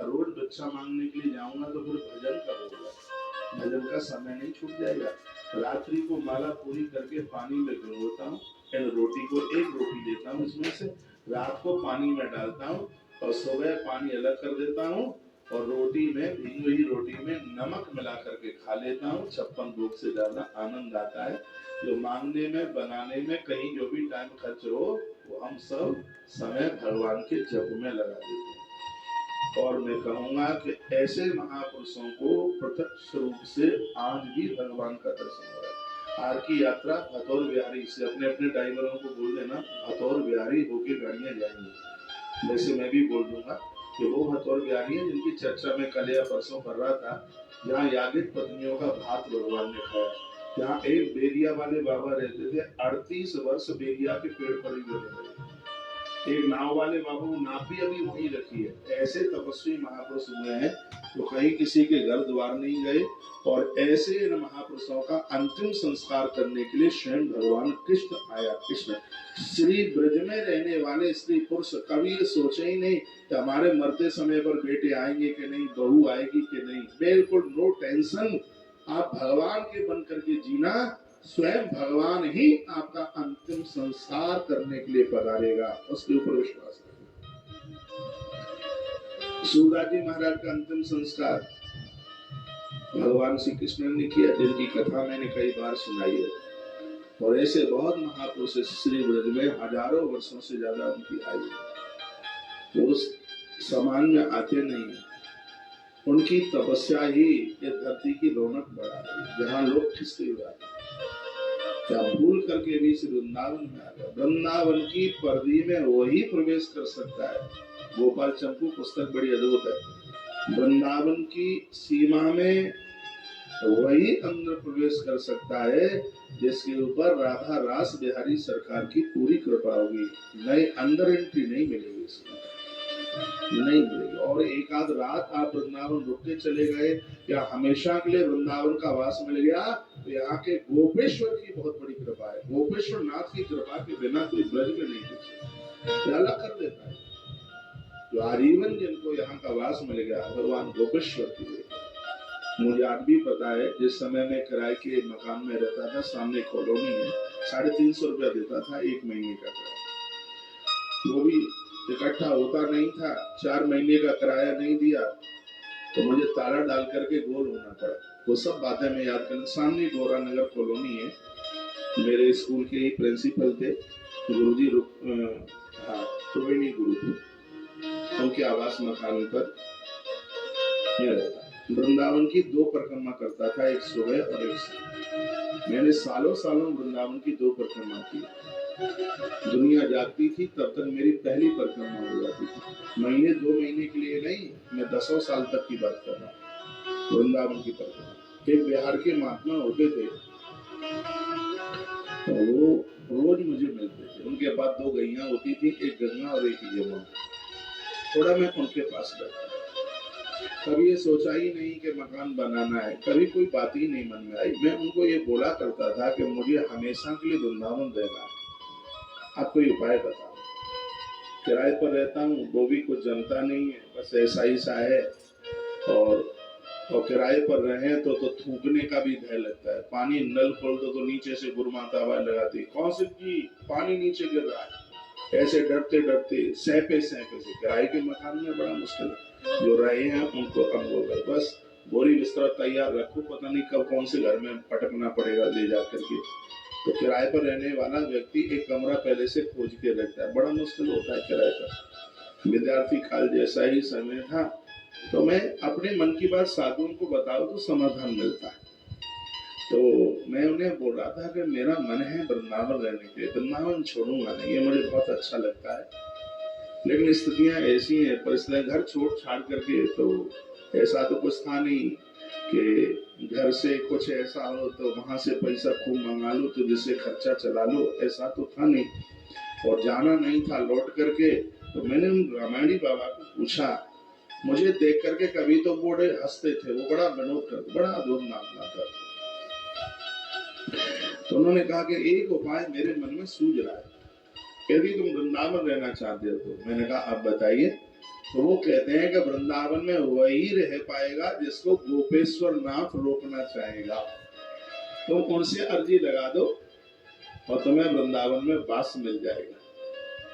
रोज भिक्षा मांगने के लिए जाऊंगा तो फिर भजन कब होगा, भजन का समय नहीं छूट जाएगा। रात्रि को माला पूरी करके पानी में भिगोता हूँ, रोटी को एक रोटी लेता हूँ इसमें से, रात को पानी में डालता हूँ और सुबह पानी अलग कर देता हूँ और रोटी में, भिगी हुई रोटी में नमक मिला करके खा लेता हूँ। 56 भोग से ज्यादा आनंद आता है। जो मांगने में बनाने में कहीं जो भी टाइम खर्च हो वो हम सब समय भगवान के जप में लगा देते हैं। और मैं कहूंगा कि ऐसे महापुरुषों को प्रत्यक्ष रूप से आज भी भगवान का दर्शन हो रहा है। आज की यात्रा भतौर बिहारी से, अपने अपने ड्राइवरों को बोल देना भतौर बिहारी होके गाड़ियां जाएंगी। वैसे मैं भी बोल दूंगा कि वो भतौर बिहारी है जिनकी चर्चा में कल या परसों कर रहा था, जहाँ यागित पत्नियों का भात भगवान ने खाया। जहाँ एक बेरिया वाले बाबा रहते थे, 38 वर्ष बेरिया के पेड़ पर ही रहे। एक नाव वाले बाबू नाव भी अभी वहीं रखी है। ऐसे तपस्वी महापुरुष हुए हैं तो कहीं किसी के घर द्वार नहीं गए। और ऐसे महापुरुषों का अंतिम संस्कार करने के लिए स्वयं भगवान कृष्ण आया। कृष्ण श्री ब्रज में रहने वाले स्त्री पुरुष कभी ये सोचे ही नहीं कि हमारे मरते समय पर बेटे आएंगे कि नहीं, बहू आएगी कि नहीं। बिल्कुल नो टेंशन, आप भगवान के बन करके जीना, स्वयं भगवान ही आपका अंतिम संस्कार करने के लिए पधारेगा, उसके ऊपर विश्वास रखना। सूरदास जी महाराज का अंतिम संस्कार भगवान श्री कृष्ण ने किया, जिनकी कथा मैंने कई बार सुनाई है। और ऐसे बहुत महापुरुष श्री ब्रज में हजारों वर्षों से ज्यादा उनकी आयु, वो समान में आते नहीं। उनकी तपस्या ही ये धरती की रौनक बढ़ा रही है। जहाँ लोग खिसके हुए आते, क्या भूल करके भी श्री वृंदावन में आ गया। वृंदावन की पर्दी में वही प्रवेश कर सकता है। गोपाल चंपू पुस्तक बड़ी अद्भुत है। वृंदावन की सीमा में वही अंदर प्रवेश कर सकता है जिसके ऊपर राधा रास बिहारी सरकार की पूरी कृपा होगी। नई अंदर एंट्री नहीं मिलेगी, इसमें नहीं मिलेगी। और एक आध रात आप वृंदावन रुक के चले गए या हमेशा के लिए वृंदावन का वास मिल गया तो यहाँ के गोपेश्वर की बहुत बड़ी कृपा है। गोपेश्वर नाथ की कृपा के बिना कोई ब्रज में नहीं घुसे, अलग कर देता है। जो आजीवन जिनको यहाँ का वास मिल गया भगवान गोपेश्वर की। मुझे आज भी पता है, जिस समय में किराए के मकान में रहता था, सामने कॉलोनी में 350 रुपया देता था 1 महीने का किराया। वो भी इकट्ठा होता नहीं था। 4 महीने का किराया नहीं दिया तो मुझे ताला डाल करके गोल होना पड़ा। वो सब बातें मैं याद कर। सामने गोरा नगर कॉलोनी है। मेरे स्कूल के ही प्रिंसिपल थे गुरुजी, रोहिणी गुरु थे, उनके आवास मकान पर मैं रहता। वृंदावन की 2 परिक्रमा करता था, एक सुबह और एक शाम। मैंने सालों सालों वृंदावन की 2 परिक्रमा की। दुनिया जागती थी तब तक मेरी पहली परिक्रमा हो जाती थी। महीने 2 महीने के लिए नहीं, मैं 10 साल तक की बात कर रहा हूँ। वृंदावन की परिक्रमा। एक बिहार के महात्मा होते थे, तो वो रोज मुझे मिलते थे। उनके पास 2 गैया होती थी, एक गंगा और एक यमुना। थोड़ा मैं उनके पास बैठा, कभी ये सोचा ही नहीं कि मकान बनाना है, कभी कोई बात ही नहीं मन में आई। मैं उनको ये बोला करता था कि मुझे हमेशा के लिए वृंदावन रहना है, आप कोई उपाय बताओ। किराए पर रहता हूँ, वो भी कुछ जमता नहीं है, बस ऐसा ही सा है। और किराए पर रहे तो थूकने का भी भय लगता है। पानी नल खोल दो तो नीचे से गुरमाता आवाज लगाती, कौशिक जी पानी नीचे गिर रहा है। ऐसे डरते डरते सैपे से किराए के मकान में बड़ा मुश्किल है। जो रहे हैं उनको अनुभव है, बस बोरी बिस्तर तैयार रखो, पता नहीं कब कौन से घर में पटकना पड़ेगा ले जा करके। तो किराए पर रहने वाला व्यक्ति एक कमरा पहले से खोज के रखता है, बड़ा मुश्किल होता है किराए पर। विद्यार्थी काल जैसा ही समय था, तो मैं अपने मन की बात साधुओं को बताऊं तो समाधान मिलता है। तो मैं उन्हें बोल रहा था कि मेरा मन है वृंदावन रहने के लिए, वृंदावन छोड़ूंगा नहीं, ये मुझे बहुत अच्छा लगता है। लेकिन स्थितियां ऐसी हैं, परिस्थितियां घर छोड़ छाड़ करके, तो ऐसा तो कुछ था नहीं कि घर से कुछ ऐसा हो तो वहां से पैसा खूब मंगा लो तो जिससे खर्चा चला लो, ऐसा तो था नहीं। और जाना नहीं था लौट करके। तो मैंने उन रामायणी बाबा को पूछा, मुझे देख करके कभी तो बड़े हंसते थे, वो बड़ा विनोद करते, बड़ा अद्भुत नाचना था। तो उन्होंने कहा कि एक उपाय मेरे मन में सूझ रहा है, यदि तुम वृंदावन रहना चाहते हो तो। मैंने कहा आप बताइए। तो वो कहते हैं कि वृंदावन में वही रह पाएगा जिसको गोपेश्वर नाथ रोकना चाहेगा। तुम उनसे अर्जी लगा दो और तुम्हें वृंदावन में वास मिल जाएगा।